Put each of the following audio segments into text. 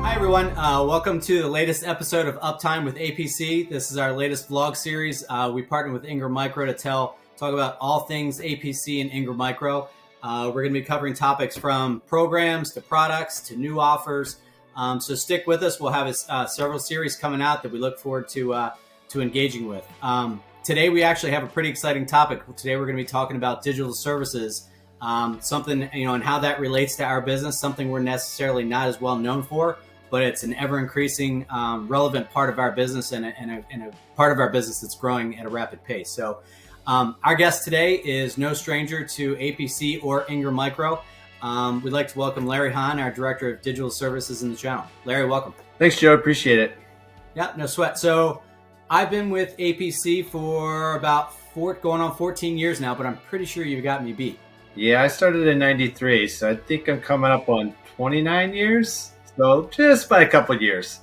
Hi everyone, welcome to the latest episode of Uptime with APC. This is our latest vlog series. We partnered with Ingram Micro to talk about all things APC and Ingram Micro. We're going to be covering topics from programs to products to new offers. So stick with us. We'll have several series coming out that we look forward to engaging with. Today we actually have a pretty exciting topic. Today we're going to be talking about digital services, something, and how that relates to our business, something we're necessarily not as well known for, but it's an ever-increasing relevant part of our business and a part of our business that's growing at a rapid pace. So our guest today is no stranger to APC or Ingram Micro. We'd like to welcome Larry Hann, our Director of Digital Services in the channel. Larry, welcome. Thanks, Joe. Appreciate it. Yeah, no sweat. So I've been with APC for about going on 14 years now, but I'm pretty sure you've got me beat. Yeah, I started in 93, so I think I'm coming up on 29 years. So just by a couple of years.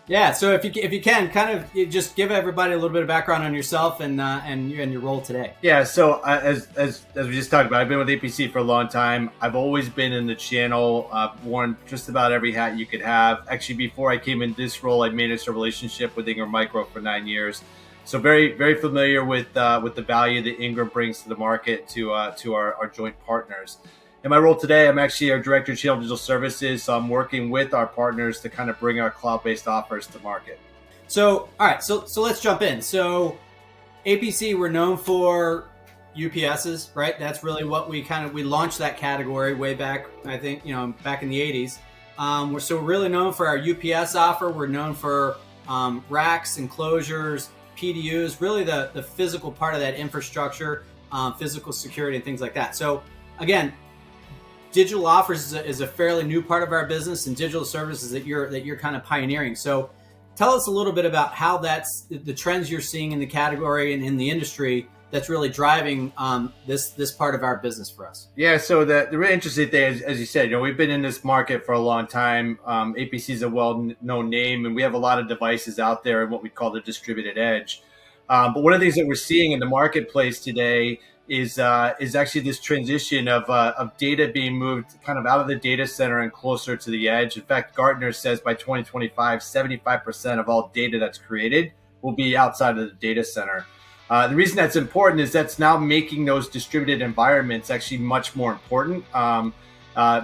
Yeah, so if you can, kind of just give everybody a little bit of background on yourself and your role today. Yeah, so as we just talked about, I've been with APC for a long time. I've always been in the channel, worn just about every hat you could have. Actually, before I came in this role, I managed a relationship with Ingram Micro for 9 years. So very, very familiar with the value that Ingram brings to the market to our joint partners. In my role today, I'm actually our Director of Channel Digital Services, so I'm working with our partners to kind of bring our cloud-based offers to market. So, all right, so let's jump in. So APC, we're known for UPSs, right? That's really what we launched that category way back, I think, back in the 80s. We're really known for our UPS offer. We're known for racks, enclosures, PDUs, really the physical part of that infrastructure, physical security and things like that. So again, digital offers is a fairly new part of our business, and digital services that you're kind of pioneering. So tell us a little bit about how that's the trends you're seeing in the category and in the industry that's really driving this part of our business for us. Yeah, so the really interesting thing is, as you said, we've been in this market for a long time. APC is a well-known name, and we have a lot of devices out there in what we call the distributed edge. But one of the things that we're seeing in the marketplace today is actually this transition of data being moved kind of out of the data center and closer to the edge. In fact, Gartner says by 2025, 75% of all data that's created will be outside of the data center. The reason that's important is that's now making those distributed environments actually much more important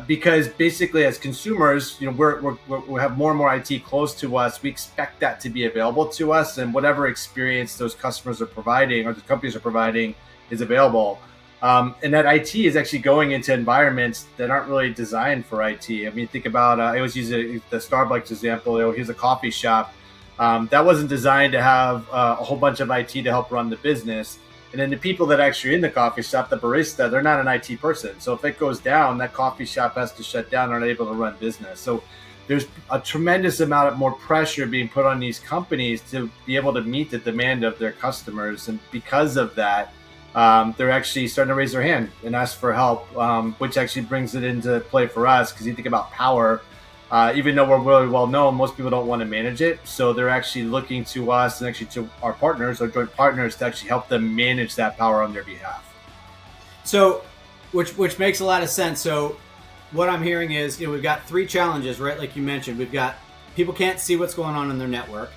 because basically as consumers, we have more and more IT close to us. We expect that to be available to us, and whatever experience those customers are providing or the companies are providing is available. And that IT is actually going into environments that aren't really designed for IT. I mean, think about, I always use the Starbucks example. Here's a coffee shop. That wasn't designed to have a whole bunch of IT to help run the business. And then the people that actually are in the coffee shop, the barista, they're not an IT person. So if it goes down, that coffee shop has to shut down and are able to run business. So there's a tremendous amount of more pressure being put on these companies to be able to meet the demand of their customers. And because of that, they're actually starting to raise their hand and ask for help, which actually brings it into play for us. Because you think about power, even though we're really well known, most people don't want to manage it. So they're actually looking to us and actually to our partners, our joint partners, to actually help them manage that power on their behalf. So, which makes a lot of sense. So what I'm hearing is, we've got three challenges, right? Like you mentioned, we've got people can't see what's going on in their network.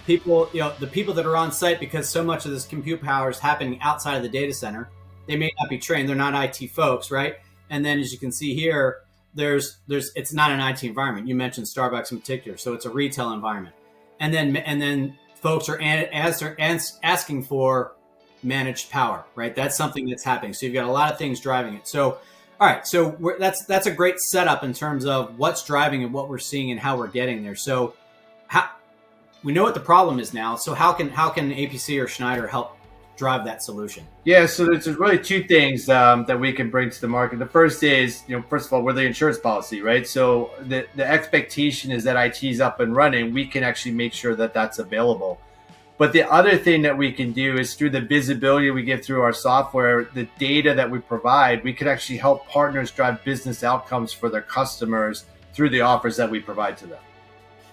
People, the people that are on site, because so much of this compute power is happening outside of the data center, they may not be trained. They're not IT folks, right? And then as you can see here, it's not an IT environment. You mentioned Starbucks in particular, so it's a retail environment. And then folks are asking for managed power, right? That's something that's happening. So you've got a lot of things driving it. So, all right, so that's a great setup in terms of what's driving and what we're seeing and how we're getting there. So we know what the problem is now. So how can APC or Schneider help drive that solution? Yeah, so there's really two things that we can bring to the market. The first is, first of all, we're the insurance policy, right? So the expectation is that IT is up and running. We can actually make sure that that's available. But the other thing that we can do is through the visibility we get through our software, the data that we provide, we can actually help partners drive business outcomes for their customers through the offers that we provide to them.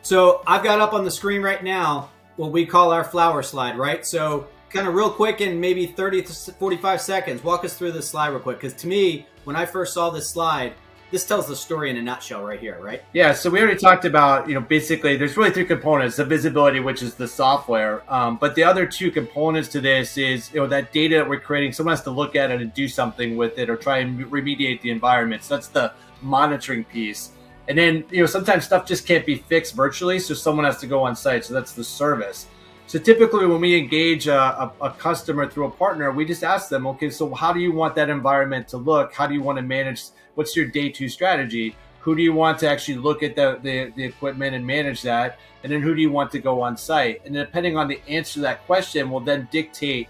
So I've got up on the screen right now what we call our flower slide, right? So kind of real quick in maybe 30 to 45 seconds, walk us through this slide real quick. Because to me, when I first saw this slide, this tells the story in a nutshell right here, right? Yeah, so we already talked about, basically there's really three components: the visibility, which is the software, but the other two components to this is, that data that we're creating. Someone has to look at it and do something with it, or try and remediate the environment. So that's the monitoring piece. And then, sometimes stuff just can't be fixed virtually, so someone has to go on site. So that's the service. So typically when we engage a customer through a partner, we just ask them, okay, so how do you want that environment to look? How do you want to manage? What's your day two strategy? Who do you want to actually look at the equipment and manage that? And then who do you want to go on site? And depending on the answer to that question will then dictate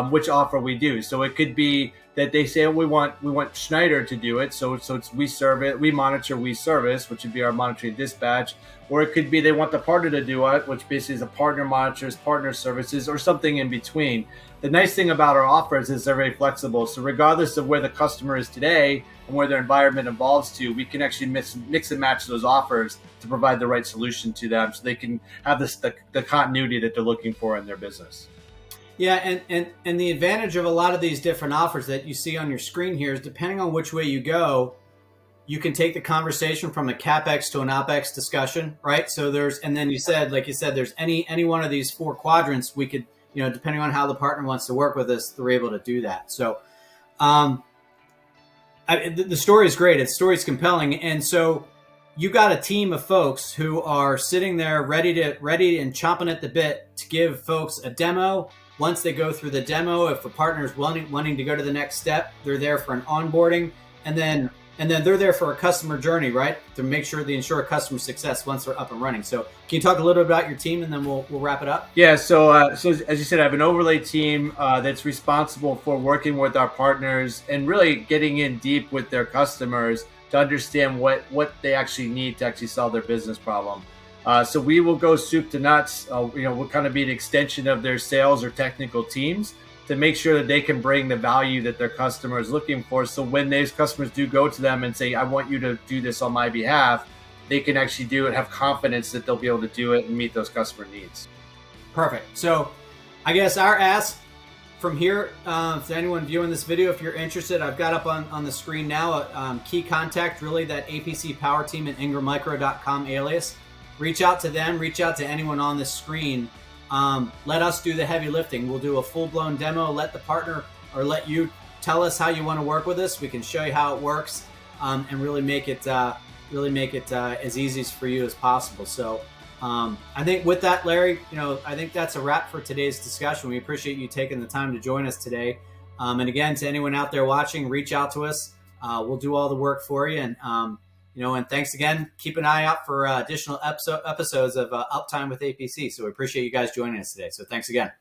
which offer we do. So it could be that they say, we want Schneider to do it. So it's we serve it, we monitor, we service, which would be our monitoring dispatch. Or it could be they want the partner to do it, which basically is a partner monitors, partner services, or something in between. The nice thing about our offers is they're very flexible. So regardless of where the customer is today and where their environment evolves to, we can actually mix and match those offers to provide the right solution to them, so they can have the continuity that they're looking for in their business. Yeah, and the advantage of a lot of these different offers that you see on your screen here is, depending on which way you go, you can take the conversation from a CapEx to an OpEx discussion, right? So and then like you said, there's any one of these four quadrants we could, depending on how the partner wants to work with us, they're able to do that. So the story is great. The story is compelling. And so you got a team of folks who are sitting there ready and chomping at the bit to give folks a demo. Once they go through the demo, if a partner is wanting to go to the next step, they're there for an onboarding, and then they're there for a customer journey, right? To make sure they ensure customer success once they're up and running. So can you talk a little bit about your team, and then we'll wrap it up? Yeah. So as you said, I have an overlay team that's responsible for working with our partners and really getting in deep with their customers to understand what they actually need to actually solve their business problem. So we will go soup to nuts. We'll kind of be an extension of their sales or technical teams to make sure that they can bring the value that their customer is looking for. So when those customers do go to them and say, I want you to do this on my behalf, they can actually do it, have confidence that they'll be able to do it and meet those customer needs. Perfect. So I guess our ask from here, to anyone viewing this video, if you're interested, I've got up on the screen now a key contact, really that APC Power Team at ingrammicro.com alias. Reach out to them, reach out to anyone on this screen. Let us do the heavy lifting. We'll do a full-blown demo. Let the partner, or let you tell us how you want to work with us. We can show you how it works, and really make it as easy for you as possible. So I think with that, Larry, I think that's a wrap for today's discussion. We appreciate you taking the time to join us today. And again, to anyone out there watching, reach out to us. We'll do all the work for you. And and thanks again. Keep an eye out for additional episodes of Uptime with APC. So we appreciate you guys joining us today. So thanks again.